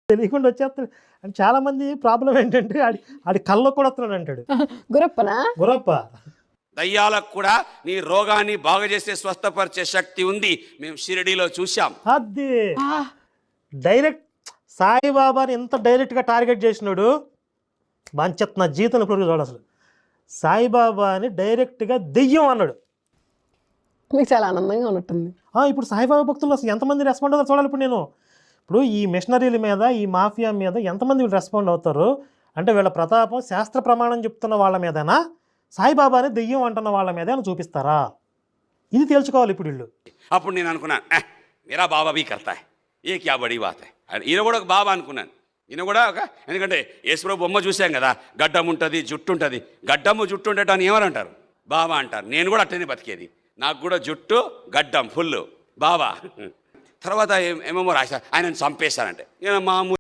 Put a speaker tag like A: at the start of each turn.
A: తెలియకుండా వచ్చేస్తాడు. అండ్ చాలా మంది ప్రాబ్లం ఏంటంటే ఆడి కళ్ళకు కూడా వస్తున్నాడు అంటాడు.
B: గురప్పనా?
A: గురప్ప
C: దయ్యాలకు కూడా నీ రోగాన్ని బాగు చేసే స్వస్థపరిచే శక్తి ఉంది. మేము షిరిడీలో చూసాం.
A: అది డైరెక్ట్ సాయిబాబాని ఎంత డైరెక్ట్గా టార్గెట్ చేసినాడు. మంచెత్ నా జీవితంలో ఇప్పుడు చూడాలి. అసలు సాయిబాబాని డైరెక్ట్గా దెయ్యం అన్నాడు.
B: మీకు చాలా ఆనందంగా ఉన్నట్టుంది.
A: ఇప్పుడు సాయిబాబా భక్తులు అసలు ఎంతమంది రెస్పాండ్ అవుతారు చూడాలి. ఇప్పుడు ఈ మిషనరీల మీద, ఈ మాఫియా మీద ఎంతమంది వీళ్ళు రెస్పాండ్ అవుతారు అంటే వీళ్ళ ప్రతాపం శాస్త్ర ప్రమాణం చెప్తున్న వాళ్ళ మీదనా, సాయిబాబాని దెయ్యం అంటున్న వాళ్ళ మీద చూపిస్తారా, ఇది తెలుసుకోవాలి ఇప్పుడు వీళ్ళు.
C: అప్పుడు నేను అనుకున్నాను, మీరా బాబా బీ కర్తా ఏ క్యా బడీ బాత్ హై. ఈయన కూడా ఒక బాబా అనుకున్నాను. ఈయన కూడా ఎందుకంటే యేసుప్రభు బొమ్మ చూసాం కదా, గడ్డం ఉంటుంది, జుట్టు ఉంటుంది. గడ్డము జుట్టు ఉండటాన్ని ఏమని అంటారు? బాబా అంటారు. నేను కూడా అట్టనే బతికేది. నాకు కూడా జుట్టు గడ్డం ఫుల్ బాబా. తర్వాత ఏమేమో రాశారు, ఆయనను చంపేశానంటే. నేను మామూలు